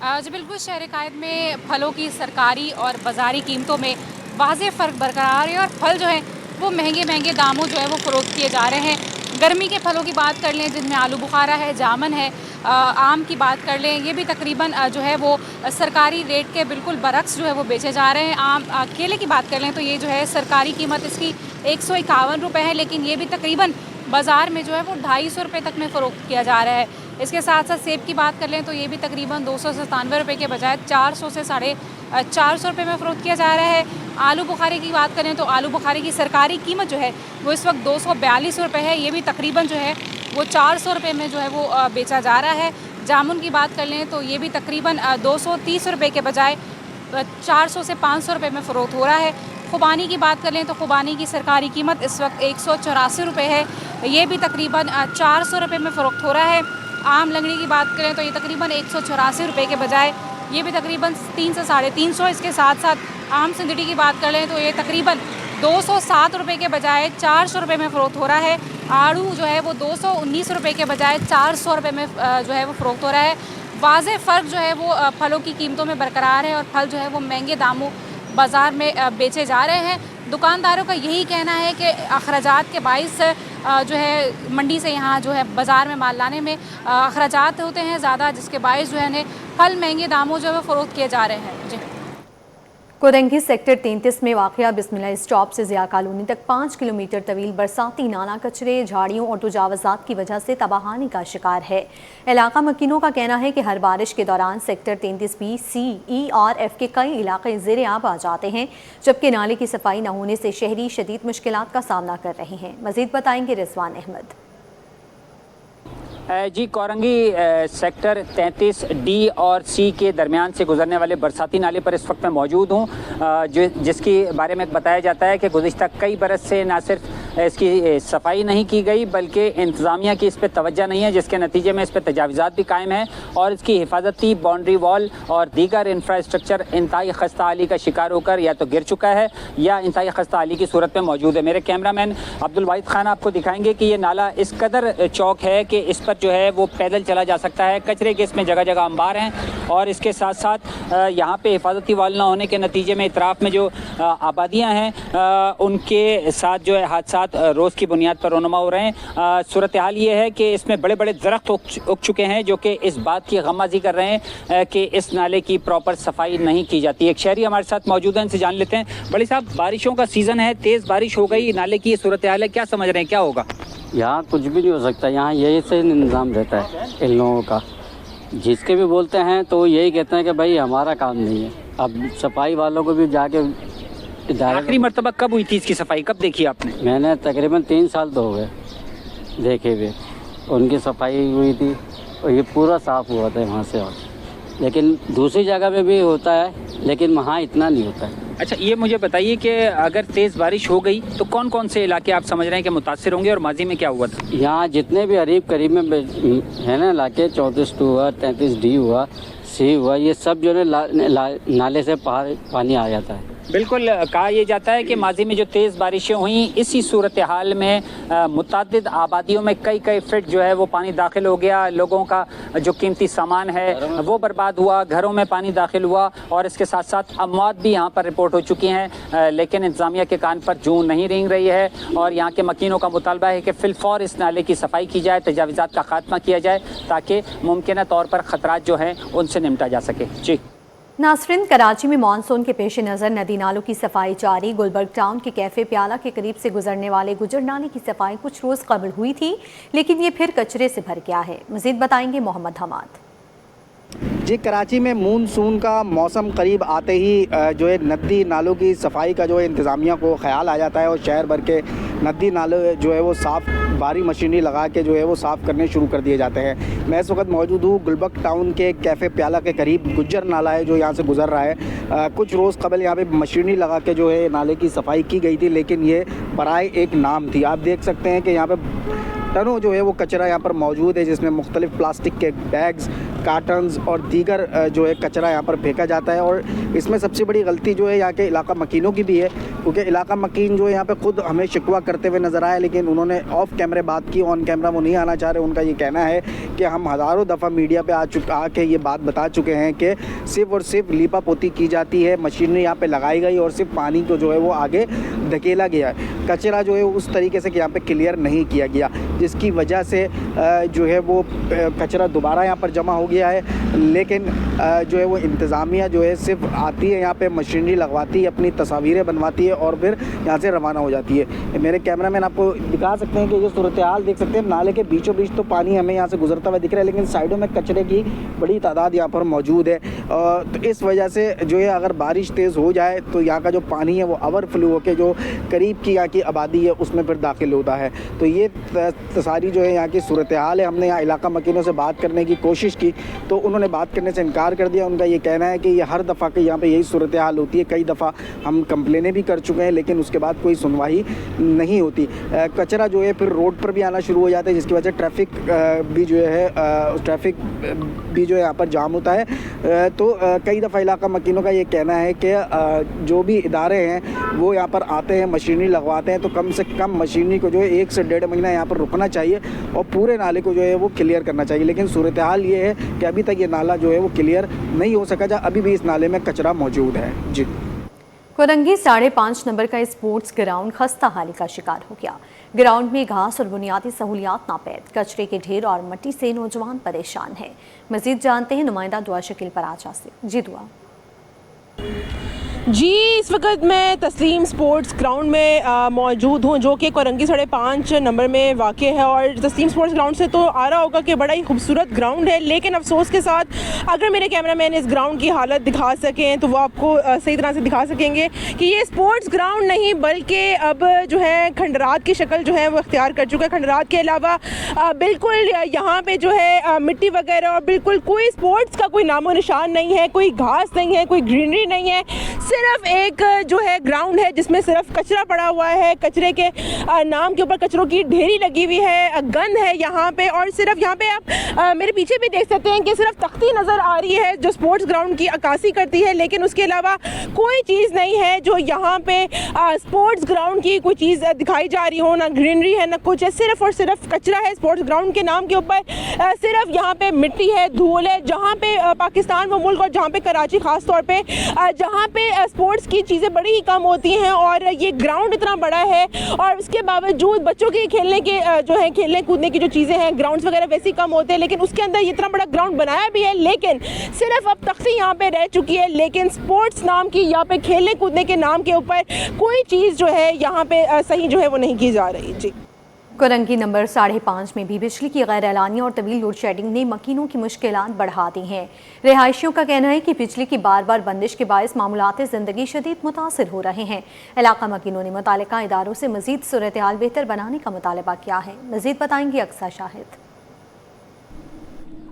Speaker 12: जी बिल्कुल, शहर क़ायद में फलों की सरकारी और बाज़ारी कीमतों में वाज़ेह फ़र्क बरकरार है और फल जो है वो महंगे दामों जो है वो फ़रोख्त किए जा रहे हैं। गर्मी के फलों की बात कर लें, जिनमें आलू बुखारा है, जामुन है, आम की बात कर लें, ये भी तकरीबन जो है वो सरकारी रेट के बिल्कुल बरक्स जो है वो बेचे जा रहे हैं। आम केले की बात कर लें तो ये जो है सरकारी कीमत इसकी 151 रुपये है, लेकिन ये भी तकरीबन बाज़ार में जो है वो 250 रुपये तक में फ़रोख्त किया जा रहा है। इसके साथ साथ सेब की बात कर लें तो ये भी तकरीबन 297 रुपये के बजाय 400 से 450 रुपये में फ़रोख्त किया जा रहा है। आलू बुखारे की बात करें तो आलू बुखारे की सरकारी कीमत जो है वो इस वक्त 242 रुपये है। ये भी तकरीबन जो है वो 400 रुपये में जो है वो बेचा जा रहा है। जामुन की बात कर लें तो ये भी तकरीबन 230 रुपये के बजाय 400 से 500 रुपये में फ़रोख्त हो रहा है। खुबानी की बात कर लें तो खुबानी की सरकारी कीमत इस वक्त 184 रुपये है। ये भी तकरीबन 400 रुपये में फ़रोख्त हो रहा है। आम लंगड़ी की बात करें तो ये तकरीबन 184 रुपये के बजाय ये भी तकरीबन 300 से 350। इसके साथ साथ आम सिंदड़ी की बात कर लें तो ये तकरीबन 207 रुपये के बजाय 400 रुपये में फ़रोख्त हो रहा है। आड़ू जो है वो 219 रुपये के बजाय 400 रुपये में जो है वो फ़रोख्त हो रहा है। वाज़े फ़र्क जो है वो फलों की कीमतों में बरकरार है और फल जो है वो महंगे दामों बाज़ार में बेचे जा रहे हैं। दुकानदारों का यही कहना है कि अखराजात के बाइस जो है मंडी से यहाँ जो है बाज़ार में माल लाने में अखराजात होते हैं ज़्यादा, जिसके बाइस जो है फल महंगे दामों जो है फ़रोख्त किए जा रहे हैं। जी।
Speaker 1: कोरंगी सेक्टर 33 में वाक़या बिस्मिल्लाह स्टॉप से ज़िया कॉलोनी तक 5 किलोमीटर तवील बरसाती नाला कचरे, झाड़ियों और तजावज़ात की वजह से तबाहानी का शिकार है। इलाका मकीनों का कहना है कि हर बारिश के दौरान सेक्टर 33B, C, E और F के कई इलाके ज़ेरे आब आ जाते हैं, जबकि नाले की सफाई न होने से शहरी शदीद मुश्किलात का सामना कर रहे हैं। मज़ीद बताएंगे रिजवान अहमद।
Speaker 13: जी, कोरंगी सेक्टर 33D और C के दरमियान से गुजरने वाले बरसाती नाले पर इस वक्त मैं मौजूद हूँ, जिसके बारे में बताया जाता है कि गुज़िश्ता कई बरस से न सिर्फ इसकी सफाई नहीं की गई बल्कि इंतज़ामिया की इस पर तवज्जो नहीं है, जिसके नतीजे में इस पर तजावज़ात भी कायम हैं और इसकी हिफाजती बाउंड्री वॉल और दीगर इंफ्रास्ट्रक्चर इंतहाई खस्ता हाली का शिकार होकर या तो गिर चुका है या इंतहाई खस्ता हाली की सूरत में मौजूद है। मेरे कैमरामैन अब्दुल वाहिद खान आपको दिखाएंगे कि ये नाला इस कदर चौक है कि इस पर जो है वो पैदल चला जा सकता है। कचरे के इसमें जगह जगह अंबार हैं और इसके साथ साथ यहाँ पे हिफाजती वाल ना होने के नतीजे में इतराफ़ में जो आबादियाँ हैं उनके साथ जो है हादसात रोज़ की बुनियाद पर रोनुमा हो रहे हैं। सूरत हाल ये है कि इसमें बड़े बड़े दरख्त उग चुके हैं जो कि इस बात की गमाज़ी कर रहे हैं कि इस नाले की प्रॉपर सफाई नहीं की जाती। एक शहरी हमारे साथ मौजूद हैं, इनसे जान लेते हैं। बड़ी साहब, बारिशों का सीज़न है, तेज़ बारिश हो गई, नाले की सूरत हाल है, क्या समझ रहे हैं क्या होगा?
Speaker 14: यहाँ कुछ भी नहीं हो सकता, यहाँ यही से निज़ाम रहता है इन लोगों का। जिसके भी बोलते हैं तो यही कहते हैं कि भाई हमारा काम नहीं है। अब सफाई वालों को भी जाके
Speaker 13: आखिरी मरतबा कब हुई थी इसकी सफाई, कब देखी आपने?
Speaker 14: मैंने तकरीबन 3 साल तो हो गए देखे हुए, उनकी सफाई हुई थी और ये पूरा साफ़ हुआ था वहाँ से। और लेकिन दूसरी जगह पे भी होता है लेकिन वहाँ इतना नहीं होता है।
Speaker 13: अच्छा, ये मुझे बताइए कि अगर तेज़ बारिश हो गई तो कौन कौन से इलाके आप समझ रहे हैं कि मुतासिर होंगे और माजी में क्या हुआ था?
Speaker 14: यहाँ जितने भी करीब में है ना इलाके, 34D हुआ, 33D हुआ, C हुआ, ये सब जो है नाले से पानी आ जाता है।
Speaker 13: बिल्कुल, कहा यह जाता है कि माजी में जो तेज़ बारिशें हुई इसी सूरत हाल में मुतअद्दिद आबादियों में कई फीट जो है वो पानी दाखिल हो गया। लोगों का जो कीमती सामान है वो बर्बाद हुआ, घरों में पानी दाखिल हुआ और इसके साथ साथ अमवात भी यहाँ पर रिपोर्ट हो चुकी हैं। लेकिन इंतज़ामिया के कान पर जूं नहीं रेंग रही है और यहाँ के मकीनों का मुतालबा है कि फिलफौर इस नाले की सफाई की जाए, तजावीज़ात का खात्मा किया जाए ताकि मुमकिन तौर पर ख़तरात जो हैं उनसे निपटा जा सके। जी
Speaker 1: नासरीन, कराची में मानसून के पेश नज़र नदी नालों की सफाई जारी। गुलबर्ग टाउन के कैफ़े प्याला के करीब से गुजरने वाले गुजर नाले की सफाई कुछ रोज़ कबल हुई थी, लेकिन ये फिर कचरे से भर गया है। मज़ीद बताएंगे मोहम्मद हमाद।
Speaker 15: जी, कराची में मानसून का मौसम करीब आते ही जो है नदी नालों की सफाई का जो है इंतज़ामिया को ख्याल आ जाता है और शहर भर के नदी नाले जो है वो साफ़ भारी मशीनरी लगा के जो है वो साफ़ करने शुरू कर दिए जाते हैं। मैं इस वक्त मौजूद हूँ गुलबर्ग टाउन के कैफ़े प्याला के करीब। गुज्जर नाला है जो यहाँ से गुज़र रहा है। कुछ रोज़ कबल यहाँ पे मशीनरी लगा के जो है नाले की सफाई की गई थी, लेकिन ये बराए एक नाम थी। आप देख सकते हैं कि यहाँ पे टनों जो है वो कचरा यहाँ पर मौजूद है, जिसमें मुख्तलिफ प्लास्टिक के बैग्स, कार्टन्स और दीगर जो है कचरा यहाँ पर फेंका जाता है। और इसमें सबसे बड़ी गलती जो है यहाँ के इलाका मकीनों की भी है, क्योंकि इलाका मकीन जो है यहाँ पे खुद हमें शिकवा करते हुए नज़र आए, लेकिन उन्होंने ऑफ कैमरे बात की, ऑन कैमरा वो नहीं आना चाह रहे। उनका ये कहना है कि हम हज़ारों दफ़ा मीडिया पे आके ये बात बता चुके हैं कि सिर्फ़ और सिर्फ लीपा पोती की जाती है, मशीनरी यहाँ पे लगाई गई और सिर्फ पानी को जो है वो आगे धकेला गया है, कचरा जो है उस तरीके से यहाँ पे क्लियर नहीं किया गया, जिसकी वजह से जो है वो कचरा दोबारा यहाँ पर जमा हो गया है। लेकिन जो है वो इंतज़ामिया जो है सिर्फ आती है यहाँ पे, मशीनरी लगवाती है, अपनी तस्वीरें बनवाती है और फिर यहाँ से रवाना हो जाती है। मेरे कैमरामैन आपको दिखा सकते हैं कि ये सूरत हाल देख सकते हैं। नाले के बीचों बीच तो पानी हमें यहाँ से गुजरता हुआ दिख रहा है, लेकिन साइडों में कचरे की बड़ी तादाद यहाँ पर मौजूद है। तो इस वजह से जो है अगर बारिश तेज़ हो जाए तो यहाँ का जो पानी है वो ओवरफ्लो होकर जो करीब की यहाँ की आबादी है उसमें फिर दाखिल होता है। तो ये सारी जो है यहाँ की सूरत हाल है। हमने यहाँ इलाका मकीनों से बात करने की कोशिश की तो उन्होंने बात करने से इनकार कर दिया। उनका ये कहना है कि ये हर दफ़ा के यहाँ पे यही सूरत हाल होती है, कई दफ़ा हम कंप्लेनें भी कर चुके हैं लेकिन उसके बाद कोई सुनवाई नहीं होती। कचरा जो है फिर रोड पर भी आना शुरू हो जाता है, जिसकी वजह से ट्रैफिक भी जो है यहाँ पर जाम होता है। तो कई दफ़ा इलाका मकीनों का ये कहना है कि जो भी इदारे हैं वो यहाँ पर आते हैं, मशीनरी लगवाते हैं, तो कम से कम मशीनरी को जो है 1 से 1.5 महीना यहाँ पर रुकना चाहिए और पूरे नाले को जो है वो क्लियर करना चाहिए। लेकिन सूरत हाल ये है कि अभी तक ये नाला जो है वो क्लियर नहीं हो सका, जहाँ अभी भी इस नाले में कचरा मौजूद है। जी।
Speaker 1: कोरंगी 5.5 नंबर का स्पोर्ट्स ग्राउंड खस्ता हाली का शिकार हो गया। ग्राउंड में घास और बुनियादी सहूलियात नापैद, कचरे के ढेर और मिट्टी से नौजवान परेशान है। मजीद जानते हैं नुमाइंदा दुआ शकील पराचा से। जी दुआ।
Speaker 16: जी, इस वक्त मैं तस्लीम स्पोर्ट्स ग्राउंड में मौजूद हूँ, जो कि कोरंगी 5.5 नंबर में वाक़ है। और तस्लीम स्पोर्ट्स ग्राउंड से तो आ रहा होगा कि बड़ा ही खूबसूरत ग्राउंड है, लेकिन अफसोस के साथ अगर मेरे कैमरामैन इस ग्राउंड की हालत दिखा सकें तो वो आपको सही तरह से दिखा सकेंगे कि ये स्पोर्ट्स ग्राउंड नहीं बल्कि अब जो है खंडरात की शक्ल जो है वो इख्तियार कर चुका है। खंडरात के अलावा बिल्कुल यहाँ पे जो है मिट्टी वगैरह और बिल्कुल कोई स्पोर्ट्स का कोई नामो निशान नहीं है, कोई घास नहीं है, कोई ग्रीनरी नहीं है। सिर्फ एक जो है ग्राउंड है जिसमें सिर्फ कचरा पड़ा हुआ है, कचरे के नाम के ऊपर कचरों की ढेरी लगी हुई है, गंद है यहाँ पे। और सिर्फ यहाँ पे आप मेरे पीछे भी देख सकते हैं कि सिर्फ तख्ती नज़र आ रही है जो स्पोर्ट्स ग्राउंड की अक्कासी करती है, लेकिन उसके अलावा कोई चीज़ नहीं है जो यहाँ पे स्पोर्ट्स ग्राउंड की कोई चीज़ दिखाई जा रही हो। ना ग्रीनरी है ना कुछ है, सिर्फ और सिर्फ कचरा है स्पोर्ट्स ग्राउंड के नाम के ऊपर। सिर्फ यहाँ पे मिट्टी है, धूल है। जहाँ पे पाकिस्तान वो मुल्क और जहाँ पे कराची ख़ास तौर पे जहाँ पे स्पोर्ट्स की चीज़ें बड़ी ही कम होती हैं और ये ग्राउंड इतना बड़ा है और उसके बावजूद बच्चों के खेलने के जो है खेलने कूदने की जो चीज़ें हैं, ग्राउंड्स वगैरह वैसे ही कम होते हैं, लेकिन उसके अंदर इतना बड़ा ग्राउंड बनाया भी है, लेकिन सिर्फ अब तख्ती यहाँ पे रह चुकी है। लेकिन स्पोर्ट्स नाम की यहाँ पे खेलने कूदने के नाम के ऊपर कोई चीज़ जो है यहाँ पे सही जो है वो नहीं की जा रही। जी।
Speaker 1: कोरंगी नंबर 5.5 में भी बिजली की गैर एलानी और तवील लोड शेडिंग ने मकीनों की मुश्किलात बढ़ा दी हैं। रिहायशियों का कहना है कि बिजली की बार बार बंदिश के बायस मामूलात ज़िंदगी शदीद मुतासिर हो रहे हैं। इलाका मकीनों ने मुतालिका इदारों से मजीद सूरत हाल बेहतर बनाने का मुतालबा किया है। मजीद बताएंगे अक्सा शाहिद।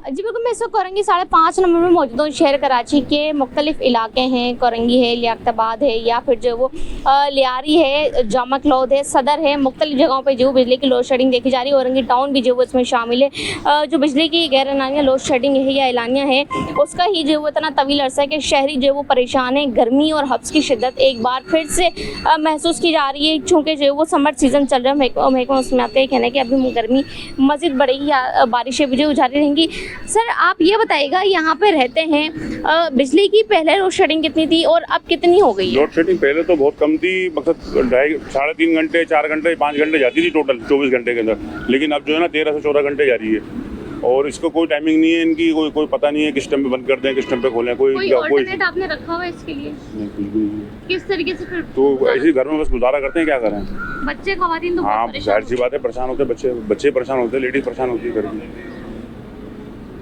Speaker 17: जी बिल्कुल, मैं इस वक्त कोरंगी 5.5 नंबर में मौजूद हूँ। शहर कराची के मुख्तलिफ इलाके हैं, कोरंगी है, लियाकताबाद है या फिर जो वो लियारी है, जामा क्लौद है, सदर है। मुख्तलिफ जगहों पे जो बिजली की लोड शेडिंग देखी जा रही है। औरंगी टाउन भी जो वो इसमें शामिल है। जो बिजली की गैर एलानिया लोड शेडिंग है या एलानिया है उसका ही जो वो इतना तवील अरसा है कि शहरी जो वो परेशान है। गर्मी और हब्स की शिद्दत एक बार फिर से महसूस की जा रही है, चूँकि जो वो समर सीज़न चल रहा है। महकमा उसमें आते हैं कहना है कि अभी गर्मी मज़ीद बढ़ेगी या बारिशें भी जो जारी रहेंगी। सर आप ये बताइएगा, यहाँ पे रहते हैं, बिजली की पहले लोड शेडिंग कितनी थी और अब कितनी हो गई है?
Speaker 18: लोड शेडिंग पहले तो बहुत कम थी, मतलब 3.5 घंटे 4 घंटे 5 घंटे जाती थी टोटल 24 घंटे के अंदर, लेकिन अब जो है ना 13 से 14 घंटे जा रही है। और इसको कोई टाइमिंग नहीं है इनकी, कोई पता नहीं है किस टाइम पे बंद कर दें किस टाइम पे खोलें। कोई ऑल्टरनेट
Speaker 17: आपने रखा हुआ है इसके लिए?
Speaker 18: नहीं, कुछ भी नहीं।
Speaker 17: किस तरीके से फिर
Speaker 18: तो ऐसे घर में बस गुजारा करते हैं, क्या करें।
Speaker 17: बच्चे खवातीन तो
Speaker 18: हाँ, जाहिर सी बात है परेशान होते हैं, बच्चे परेशान होते हैं, लेडीज परेशान होती है घर की।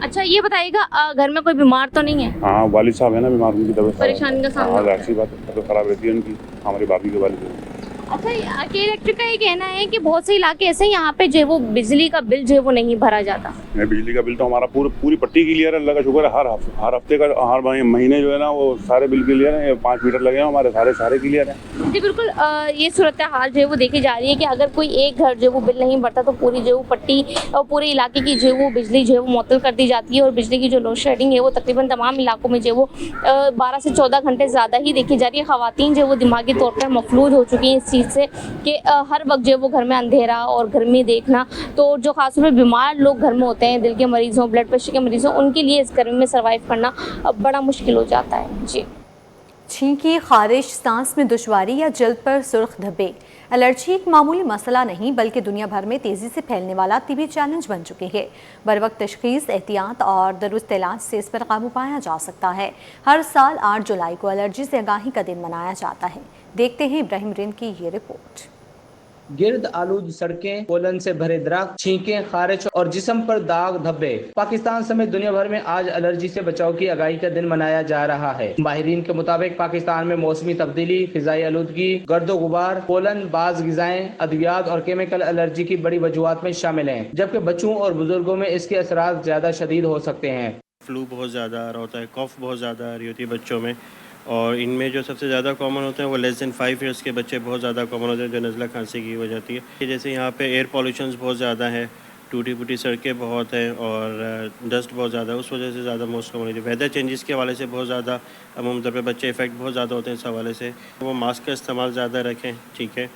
Speaker 17: अच्छा ये बताइएगा, घर में कोई बीमार तो नहीं है?
Speaker 18: हाँ, वालिद साहब है ना बीमार, उनकी तबीयत
Speaker 17: परेशानी का सामना।
Speaker 18: हाँ, जाहिर सी बात है, तबीयत खराब रहती है उनकी, हमारी भाभी के वालिद।
Speaker 17: अच्छा, के इलेक्ट्रिक का ये कहना है कि बहुत से इलाके ऐसे यहाँ पे जो वो बिजली का बिल जो है वो नहीं भरा जाता।
Speaker 18: बिजली का बिल तो हमारा पूरी पट्टी क्लियर है, अल्लाह का शुक्र है। हर हफ्ते का हर महीने जो है ना वो सारे बिल क्लियर है। 5 मीटर लगे हैं हमारे, सारे क्लियर हैं।
Speaker 17: जी बिल्कुल, ये सूरत हाल जो है वो देखी जा रही है कि अगर कोई एक घर जो वो बिल नहीं भरता तो पूरी जो वो पट्टी और पूरे इलाके की जो वो बिजली जो है वो मुअत्तल कर दी जाती है। और बिजली की जो लोड शेडिंग है वो तकरीबन तमाम इलाकों में जो वो 12 से 14 घंटे ज़्यादा ही देखी जा रही है। ख़वातीन जो वो दिमागी तौर पर मफलूज हो चुकी हैं इस चीज़ से कि हर वक्त जो वो घर में अंधेरा और गर्मी देखना। तो जो खासतौर पर बीमार लोग घर में होते हैं, दिल के मरीज़ हों, ब्लड प्रेशर के मरीज़ हों, उनके लिए इस गर्मी में सर्वाइव करना बड़ा मुश्किल हो जाता है। जी।
Speaker 1: छींकी, खारिश, सांस में दुश्वारी या जल्द पर सुर्ख धब्बे। एलर्जी एक मामूली मसला नहीं बल्कि दुनिया भर में तेज़ी से फैलने वाला तिबी चैलेंज बन चुकी है। बरवक्त तशखीस, एहतियात और दुरुस्त इलाज से इस पर काबू पाया जा सकता है। हर साल 8 जुलाई को एलर्जी से आगाही का दिन मनाया जाता है। देखते हैं इब्राहिम रिन की ये रिपोर्ट।
Speaker 19: गिर्द आलूद सड़कें, पोलन से भरे दरख्त, छींकें, खारिश और जिस्म पर दाग धब्बे। पाकिस्तान समेत दुनिया भर में आज एलर्जी से बचाव की आगाही का दिन मनाया जा रहा है। माहिरीन के मुताबिक पाकिस्तान में मौसमी तब्दीली, फिजाई आलूदगी, गर्दो गुबार, पोलन, बाज गिजाएं, अद्वियात और केमिकल एलर्जी की बड़ी वजूहात में शामिल हैं, जबकि बच्चों और बुजुर्गों में इसके असरात ज्यादा शदीद हो सकते हैं।
Speaker 20: फ्लू बहुत ज़्यादा आ रहा होता है, कफ बहुत ज़्यादा आ रही होती है बच्चों में, और इनमें जो सबसे ज़्यादा कॉमन होते हैं वो लेस दैन 5 ईयर्स के बच्चे बहुत ज़्यादा कॉमन होते हैं, जो नज़ला खांसी की वजह होती है। जैसे यहाँ पे एयर पॉल्यूशन बहुत ज़्यादा है, टूटी फूटी सड़कें बहुत हैं और डस्ट बहुत ज़्यादा है, उस वजह से ज़्यादा मोस्ट कॉमन होती है। वेदर चेंजेस के हवाले से बहुत ज़्यादा अमूमन तौर पर बच्चे इफ़ेक्ट बहुत ज़्यादा होते हैं इस हवाले से। वो मास्क का इस्तेमाल ज़्यादा रखें, ठीक है।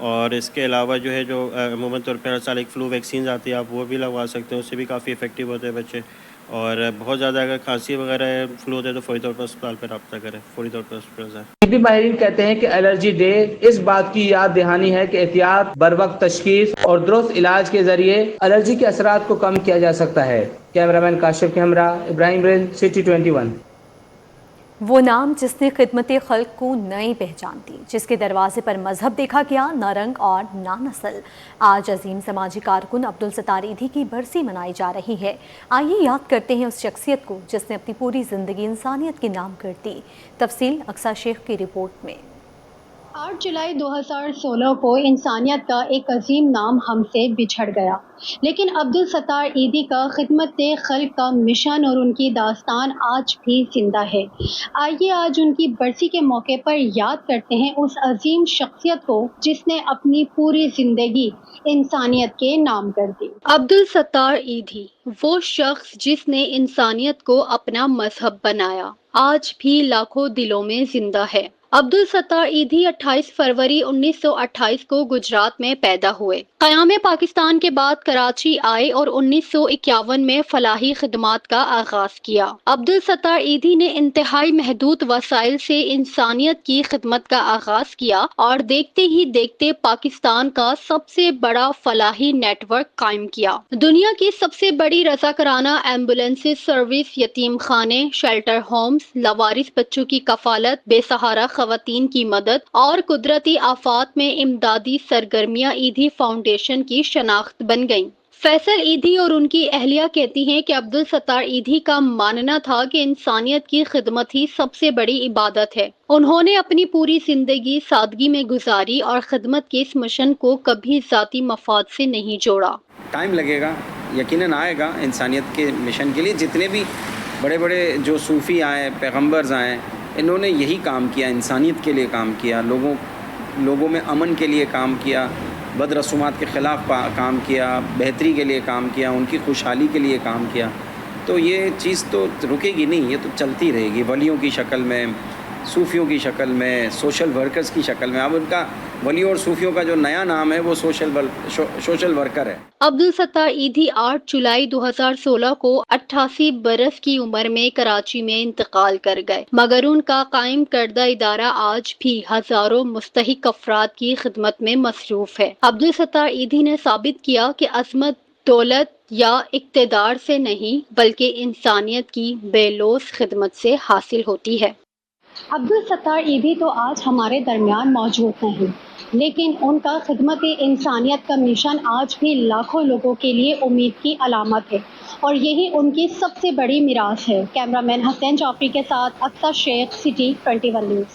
Speaker 20: और इसके अलावा जो है जो अमूमन तौर पर हर साल एक फ़्लू वैक्सीन आती है, आप वो भी लगवा सकते हैं, उससे भी काफ़ी इफ़ेक्टिव होते हैं बच्चे। और बहुत ज़्यादा अगर खांसी वगैरह फ्लू होते हैं तो फौरी तौर पर अस्पताल पर रब्ता करें, फौरी तौर पर अस्पताल जाएं।
Speaker 19: तिब्बी माहिरीन कहते हैं कि एलर्जी डे इस बात की याद दहानी है कि एहतियात, बरवक्त तशखीस और दुरुस्त इलाज के जरिए एलर्जी के असरात को कम किया जा सकता है। कैमरामैन काशिफ के हमरा इब्राहिम रिन, सिटी 21।
Speaker 1: वो नाम जिसने खिदमत खल्क को नई पहचान दी, जिसके दरवाजे पर मजहब देखा गया, ना रंग और ना नस्ल। आज अजीम समाजी कारकुन अब्दुल सत्तार ईदी की बरसी मनाई जा रही है। आइए याद करते हैं उस शख्सियत को जिसने अपनी पूरी जिंदगी इंसानियत के नाम कर दी। तफसील अक्सा शेख की रिपोर्ट में।
Speaker 21: 8 जुलाई 2016 को इंसानियत का एक अजीम नाम हमसे बिछड़ गया, लेकिन अब्दुल सत्तार ईदी का खिदमत खल्क का मिशन और उनकी दास्तान आज भी जिंदा है। आइए आज उनकी बरसी के मौके पर याद करते हैं उस अजीम शख्सियत को जिसने अपनी पूरी जिंदगी इंसानियत के नाम कर दी। अब्दुल सत्तार ईदी वो शख्स जिसने इंसानियत को अपना मजहब बनाया, आज भी लाखों दिलों में जिंदा है। अब्दुल सत्तार ईदी 28 फरवरी 1928 को गुजरात में पैदा हुए। क़याम पाकिस्तान के बाद कराची आए और 1951 में फलाही खिदमात का आगाज किया। अब्दुल सत्तार ईदी ने इंतहाई महदूद वसाइल से इंसानियत की खिदमत का आगाज किया और देखते ही देखते पाकिस्तान का सबसे बड़ा फलाही नेटवर्क कायम किया। दुनिया की सबसे बड़ी रज़ाकाराना एम्बुलेंसेज सर्विस, यतीम खाने, शेल्टर होम्स, लवारिस बच्चों की कफालत, बेसहारा खवातीन की मदद और कुदरती आफात में इमदादी सरगर्मियां ईदी फाउंडेशन की शनाख्त बन गईं। फैसल ईदी और उनकी अहलिया कहती हैं कि अब्दुल सत्तार ईदी का मानना था कि इंसानियत की खिदमत ही सबसे बड़ी इबादत है। उन्होंने अपनी पूरी जिंदगी सादगी में गुजारी और खिदमत के इस मिशन को कभी जाती मफाद से नहीं जोड़ा।
Speaker 22: टाइम लगेगा, यकीनन आएगा इंसानियत के मिशन के लिए। जितने भी बड़े बड़े जो सूफ़ी आए, पैगम्बर्स आए, इन्होंने यही काम किया, इंसानियत के लिए काम किया, लोगों में अमन के लिए काम किया, बदरसूमात के ख़िलाफ़ काम किया, बेहतरी के लिए काम किया, उनकी खुशहाली के लिए काम किया। तो ये चीज़ तो रुकेगी नहीं, ये तो चलती रहेगी, वलियों की शक्ल में, सूफ़ियों की शक्ल में, सोशल वर्कर्स की शक्ल में। अब उनका वलियों और सूफियों का जो नया नाम है वो सोशल वर्कर है।
Speaker 21: अब्दुल सत्तार ईदी 8 जुलाई 2016 को 88 बरस की उम्र में कराची में इंतकाल कर गए, मगर उनका कायम करदा इदारा आज भी हजारों मुस्तहिक अफराद की खिदमत में मसरूफ है। अब्दुल सत्तार ईदी ने साबित किया कि अजमत दौलत या इक्तदार से नहीं बल्कि इंसानियत की बेलौस खिदमत से हासिल होती है। अब्दुल सत्तार ईदी तो आज हमारे दरमियान मौजूद नहीं, लेकिन उनका खिदमत इंसानियत का मिशन आज भी लाखों लोगों के लिए उम्मीद की अलामत है और यही उनकी सबसे बड़ी मिरास है। कैमरामैन हसैन जाफरी के साथ अक्सा शेख, सिटी 21 न्यूज़।